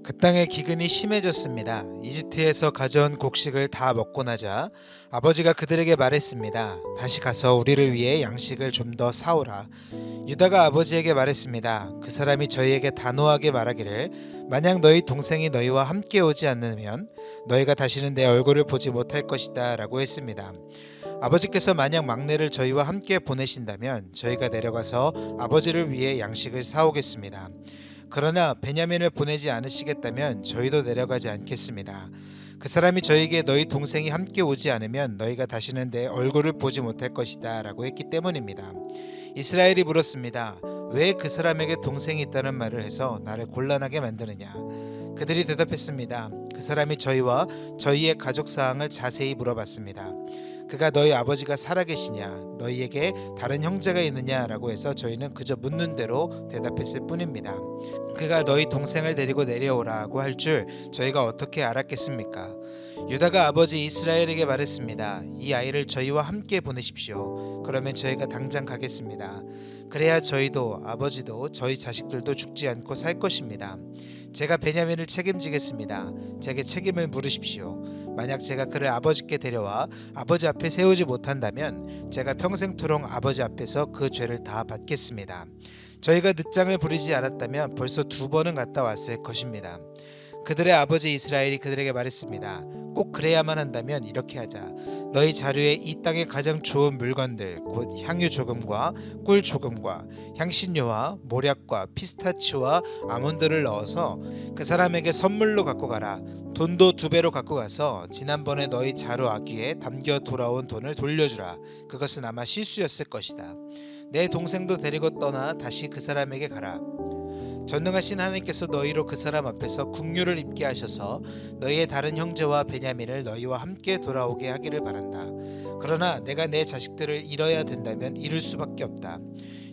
그 땅의 기근이 심해졌습니다. 이집트에서 가져온 곡식을 다 먹고 나자 아버지가 그들에게 말했습니다. 다시 가서 우리를 위해 양식을 좀 더 사오라. 유다가 아버지에게 말했습니다. 그 사람이 저희에게 단호하게 말하기를 만약 너희 동생이 너희와 함께 오지 않으면 너희가 다시는 내 얼굴을 보지 못할 것이다 라고 했습니다. 아버지께서 만약 막내를 저희와 함께 보내신다면 저희가 내려가서 아버지를 위해 양식을 사오겠습니다. 그러나 베냐민을 보내지 않으시겠다면 저희도 내려가지 않겠습니다. 그 사람이 저에게 너희 동생이 함께 오지 않으면 너희가 다시는 내 얼굴을 보지 못할 것이다 라고 했기 때문입니다. 이스라엘이 물었습니다. 왜 그 사람에게 동생이 있다는 말을 해서 나를 곤란하게 만드느냐? 그들이 대답했습니다. 그 사람이 저희와 저희의 가족 사항을 자세히 물어봤습니다. 그가 너희 아버지가 살아계시냐, 너희에게 다른 형제가 있느냐라고 해서 저희는 그저 묻는 대로 대답했을 뿐입니다. 그가 너희 동생을 데리고 내려오라고 할 줄 저희가 어떻게 알았겠습니까? 유다가 아버지 이스라엘에게 말했습니다. 이 아이를 저희와 함께 보내십시오. 그러면 저희가 당장 가겠습니다. 그래야 저희도 아버지도 저희 자식들도 죽지 않고 살 것입니다. 제가 베냐민을 책임지겠습니다. 제게 책임을 물으십시오. 만약 제가 그를 아버지께 데려와 아버지 앞에 세우지 못한다면 제가 평생토록 아버지 앞에서 그 죄를 다 받겠습니다. 저희가 늦장을 부리지 않았다면 벌써 2번은 갔다 왔을 것입니다. 그들의 아버지 이스라엘이 그들에게 말했습니다. 꼭 그래야만 한다면 이렇게 하자. 너희 자루에 이 땅의 가장 좋은 물건들 곧 향유 조금과 꿀 조금과 향신료와 모략과 피스타치오와 아몬드를 넣어서 그 사람에게 선물로 갖고 가라. 돈도 2배로 갖고 가서 지난번에 너희 자루 아귀에 담겨 돌아온 돈을 돌려주라. 그것은 아마 실수였을 것이다. 내 동생도 데리고 떠나 다시 그 사람에게 가라. 전능하신 하나님께서 너희로 그 사람 앞에서 긍휼을 입게 하셔서 너희의 다른 형제와 베냐민을 너희와 함께 돌아오게 하기를 바란다. 그러나 내가 내 자식들을 잃어야 된다면 잃을 수밖에 없다.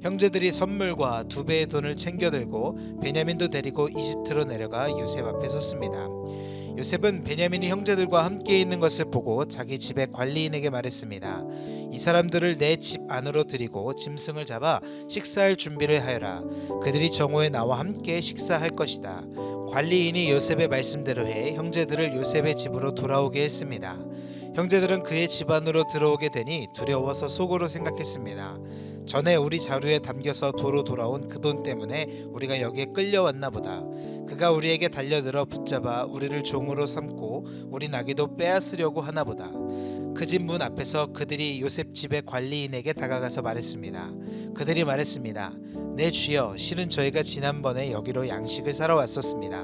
형제들이 선물과 2배의 돈을 챙겨들고 베냐민도 데리고 이집트로 내려가 요셉 앞에 섰습니다. 요셉은 베냐민이 형제들과 함께 있는 것을 보고 자기 집의 관리인에게 말했습니다. 이 사람들을 내 집 안으로 들이고 짐승을 잡아 식사할 준비를 하여라. 그들이 정오에 나와 함께 식사할 것이다. 관리인이 요셉의 말씀대로 해 형제들을 요셉의 집으로 돌아오게 했습니다. 형제들은 그의 집 안으로 들어오게 되니 두려워서 속으로 생각했습니다. 전에 우리 자루에 담겨서 도로 돌아온 그 돈 때문에 우리가 여기에 끌려왔나 보다. 그가 우리에게 달려들어 붙잡아 우리를 종으로 삼고 우리 나귀도 빼앗으려고 하나 보다. 그 집 문 앞에서 그들이 요셉 집의 관리인에게 다가가서 말했습니다. 그들이 말했습니다. 네 주여, 실은 저희가 지난번에 여기로 양식을 사러 왔었습니다.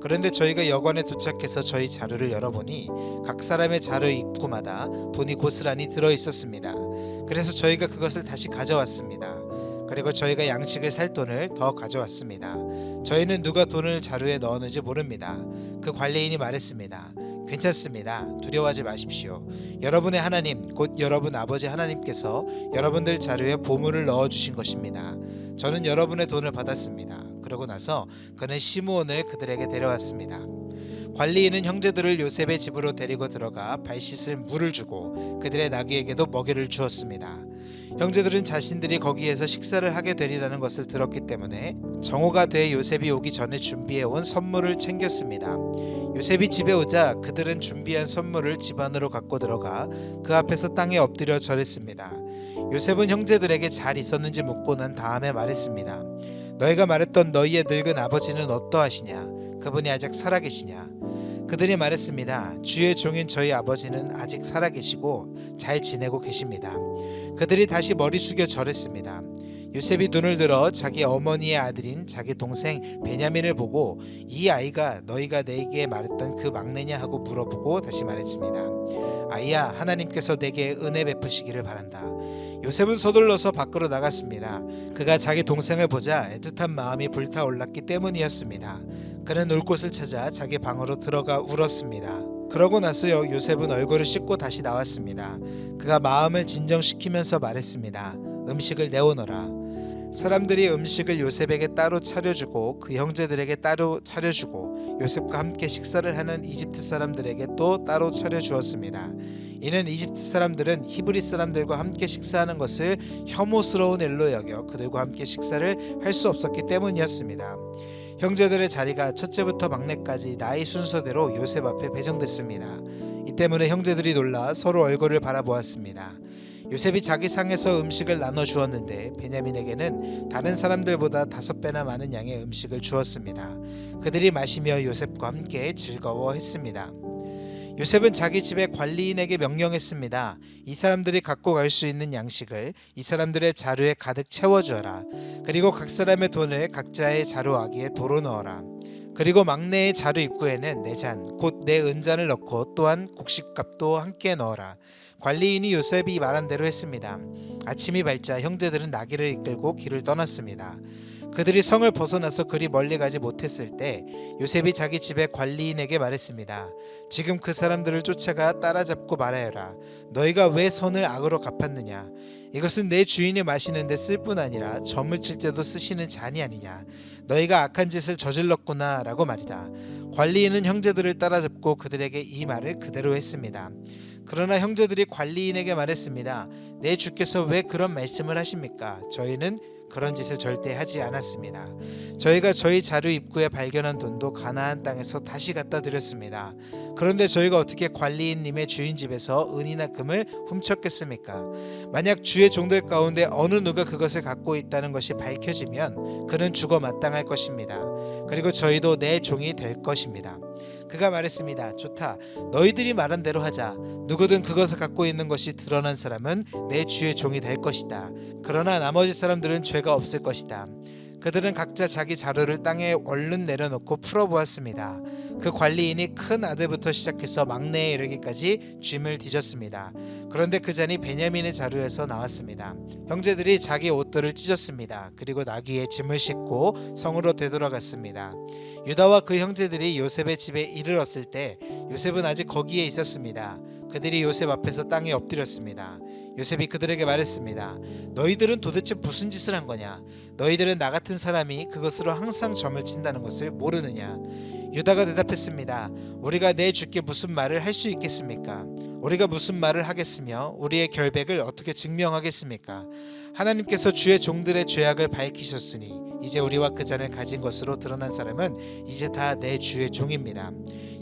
그런데 저희가 여관에 도착해서 저희 자루를 열어보니 각 사람의 자루 입구마다 돈이 고스란히 들어 있었습니다. 그래서 저희가 그것을 다시 가져왔습니다. 그리고 저희가 양식을 살 돈을 더 가져왔습니다. 저희는 누가 돈을 자루에 넣었는지 모릅니다. 그 관리인이 말했습니다. 괜찮습니다. 두려워하지 마십시오. 여러분의 하나님, 곧 여러분 아버지 하나님께서 여러분들 자루에 보물을 넣어주신 것입니다. 저는 여러분의 돈을 받았습니다. 그러고 나서 그는 시므온을 그들에게 데려왔습니다. 관리인은 형제들을 요셉의 집으로 데리고 들어가 발 씻을 물을 주고 그들의 나귀에게도 먹이를 주었습니다. 형제들은 자신들이 거기에서 식사를 하게 되리라는 것을 들었기 때문에 정오가 돼 요셉이 오기 전에 준비해온 선물을 챙겼습니다. 요셉이 집에 오자 그들은 준비한 선물을 집 안으로 갖고 들어가 그 앞에서 땅에 엎드려 절했습니다. 요셉은 형제들에게 잘 있었는지 묻고 난 다음에 말했습니다. 너희가 말했던 너희의 늙은 아버지는 어떠하시냐? 그분이 아직 살아계시냐? 그들이 말했습니다. 주의 종인 저희 아버지는 아직 살아계시고 잘 지내고 계십니다. 그들이 다시 머리 숙여 절했습니다. 요셉이 눈을 들어 자기 어머니의 아들인 자기 동생 베냐민을 보고 이 아이가 너희가 내게 말했던 그 막내냐 하고 물어보고 다시 말했습니다. 아이야, 하나님께서 내게 은혜 베푸시기를 바란다. 요셉은 서둘러서 밖으로 나갔습니다. 그가 자기 동생을 보자 애틋한 마음이 불타올랐기 때문이었습니다. 그는 울 곳을 찾아 자기 방으로 들어가 울었습니다. 그러고 나서 요셉은 얼굴을 씻고 다시 나왔습니다. 그가 마음을 진정시키면서 말했습니다. 음식을 내오너라. 사람들이 음식을 요셉에게 따로 차려주고 그 형제들에게 따로 차려주고 요셉과 함께 식사를 하는 이집트 사람들에게 또 따로 차려주었습니다. 이는 이집트 사람들은 히브리 사람들과 함께 식사하는 것을 혐오스러운 일로 여겨 그들과 함께 식사를 할 수 없었기 때문이었습니다. 형제들의 자리가 첫째부터 막내까지 나이 순서대로 요셉 앞에 배정됐습니다. 이 때문에 형제들이 놀라 서로 얼굴을 바라보았습니다. 요셉이 자기 상에서 음식을 나눠 주었는데 베냐민에게는 다른 사람들보다 5배나 많은 양의 음식을 주었습니다. 그들이 마시며 요셉과 함께 즐거워했습니다. 요셉은 자기 집의 관리인에게 명령했습니다. 이 사람들이 갖고 갈 수 있는 양식을 이 사람들의 자루에 가득 채워주어라. 그리고 각 사람의 돈을 각자의 자루 아기에 도로 넣어라. 그리고 막내의 자루 입구에는 내 잔, 곧 내 은잔을 넣고 또한 곡식값도 함께 넣어라. 관리인이 요셉이 말한 대로 했습니다. 아침이 밝자 형제들은 나귀를 이끌고 길을 떠났습니다. 그들이 성을 벗어나서 그리 멀리 가지 못했을 때 요셉이 자기 집의 관리인에게 말했습니다. 지금 그 사람들을 쫓아가 따라잡고 말하여라. 너희가 왜 선을 악으로 갚았느냐? 이것은 내 주인이 마시는데 쓸 뿐 아니라 점을 칠 때도 쓰시는 잔이 아니냐? 너희가 악한 짓을 저질렀구나 라고 말이다. 관리인은 형제들을 따라잡고 그들에게 이 말을 그대로 했습니다. 그러나 형제들이 관리인에게 말했습니다. 내 주께서 왜 그런 말씀을 하십니까? 저희는 그런 짓을 절대 하지 않았습니다. 저희가 저희 자루 입구에 발견한 돈도 가나안 땅에서 다시 갖다 드렸습니다. 그런데 저희가 어떻게 관리인님의 주인 집에서 은이나 금을 훔쳤겠습니까? 만약 주의 종들 가운데 어느 누가 그것을 갖고 있다는 것이 밝혀지면 그는 죽어 마땅할 것입니다. 그리고 저희도 내 종이 될 것입니다. 그가 말했습니다. 좋다. 너희들이 말한 대로 하자. 누구든 그것을 갖고 있는 것이 드러난 사람은 내 주의 종이 될 것이다. 그러나 나머지 사람들은 죄가 없을 것이다. 그들은 각자 자기 자루를 땅에 얼른 내려놓고 풀어보았습니다. 그 관리인이 큰 아들부터 시작해서 막내에 이르기까지 쥐을 뒤졌습니다. 그런데 그 잔이 베냐민의 자루에서 나왔습니다. 형제들이 자기 옷들을 찢었습니다. 그리고 나귀에 짐을 싣고 성으로 되돌아갔습니다. 유다와 그 형제들이 요셉의 집에 이르렀을 때 요셉은 아직 거기에 있었습니다. 그들이 요셉 앞에서 땅에 엎드렸습니다. 요셉이 그들에게 말했습니다. 너희들은 도대체 무슨 짓을 한 거냐? 너희들은 나 같은 사람이 그것으로 항상 점을 친다는 것을 모르느냐? 유다가 대답했습니다. 우리가 내 주께 무슨 말을 할 수 있겠습니까? 우리가 무슨 말을 하겠으며 우리의 결백을 어떻게 증명하겠습니까? 하나님께서 주의 종들의 죄악을 밝히셨으니 이제 우리와 그 잔을 가진 것으로 드러난 사람은 이제 다 내 주의 종입니다.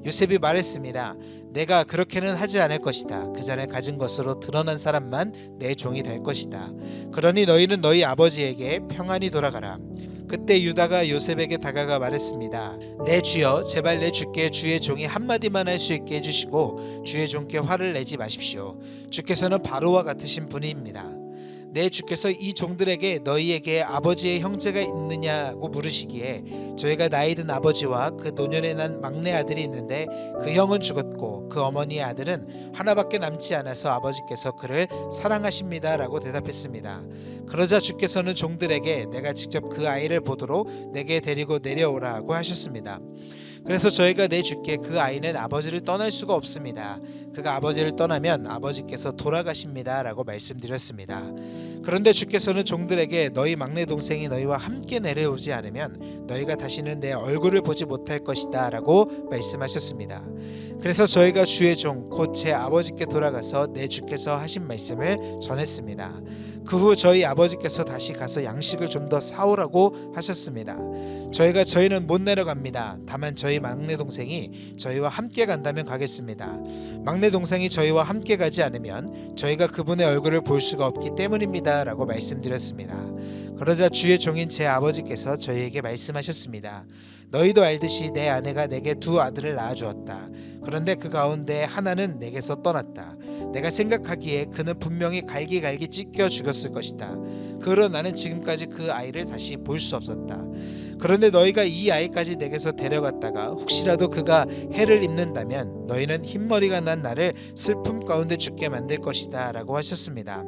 요셉이 말했습니다. 내가 그렇게는 하지 않을 것이다. 그 잔을 가진 것으로 드러난 사람만 내 종이 될 것이다. 그러니 너희는 너희 아버지에게 평안히 돌아가라. 그때 유다가 요셉에게 다가가 말했습니다. 내 주여, 제발 내 주께 주의 종이 한마디만 할 수 있게 해주시고 주의 종께 화를 내지 마십시오. 주께서는 바로와 같으신 분이입니다. 내 주께서 이 종들에게 너희에게 아버지의 형제가 있느냐고 물으시기에 저희가 나이든 아버지와 그 노년에 난 막내 아들이 있는데 그 형은 죽었고 그 어머니의 아들은 하나밖에 남지 않아서 아버지께서 그를 사랑하십니다 라고 대답했습니다. 그러자 주께서는 종들에게 내가 직접 그 아이를 보도록 내게 데리고 내려오라고 하셨습니다. 그래서 저희가 내 주께 그 아이는 아버지를 떠날 수가 없습니다. 그가 아버지를 떠나면 아버지께서 돌아가십니다 라고 말씀드렸습니다. 그런데 주께서는 종들에게 너희 막내 동생이 너희와 함께 내려오지 않으면 너희가 다시는 내 얼굴을 보지 못할 것이다 라고 말씀하셨습니다. 그래서 저희가 주의 종 곧 제 아버지께 돌아가서 내 주께서 하신 말씀을 전했습니다. 그 후 저희 아버지께서 다시 가서 양식을 좀 더 사오라고 하셨습니다. 저희는 못 내려갑니다. 다만 저희 막내 동생이 저희와 함께 간다면 가겠습니다. 막내 동생이 저희와 함께 가지 않으면 저희가 그분의 얼굴을 볼 수가 없기 때문입니다 라고 말씀드렸습니다. 그러자 주의 종인 제 아버지께서 저희에게 말씀하셨습니다. 너희도 알듯이 내 아내가 내게 2 아들을 낳아주었다. 그런데 그 가운데 하나는 내게서 떠났다. 내가 생각하기에 그는 분명히 갈기갈기 찢겨 죽였을 것이다. 그러나 나는 지금까지 그 아이를 다시 볼 수 없었다. 그런데 너희가 이 아이까지 내게서 데려갔다가 혹시라도 그가 해를 입는다면 너희는 흰머리가 난 나를 슬픔 가운데 죽게 만들 것이다 라고 하셨습니다.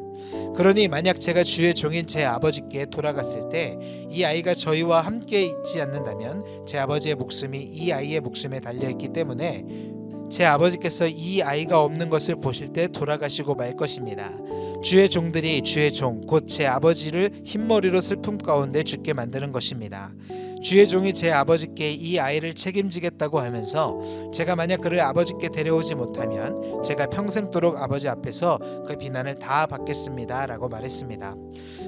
그러니 만약 제가 주의 종인 제 아버지께 돌아갔을 때 이 아이가 저희와 함께 있지 않는다면 제 아버지의 목숨이 이 아이의 목숨에 달려있기 때문에 제 아버지께서 이 아이가 없는 것을 보실 때 돌아가시고 말 것입니다. 주의 종들이 주의 종 곧 제 아버지를 흰머리로 슬픔 가운데 죽게 만드는 것입니다. 주의 종이 제 아버지께 이 아이를 책임지겠다고 하면서 제가 만약 그를 아버지께 데려오지 못하면 제가 평생도록 아버지 앞에서 그 비난을 다 받겠습니다 라고 말했습니다.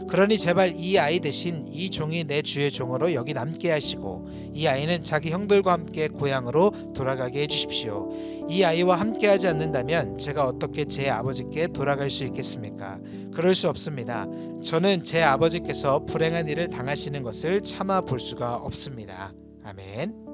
그러니 제발 이 아이 대신 이 종이 내 주의 종으로 여기 남게 하시고 이 아이는 자기 형들과 함께 고향으로 돌아가게 해주십시오. 이 아이와 함께하지 않는다면 제가 어떻게 제 아버지께 돌아갈 수 있겠습니까? 그럴 수 없습니다. 저는 제 아버지께서 불행한 일을 당하시는 것을 참아 볼 수가 없습니다. 아멘.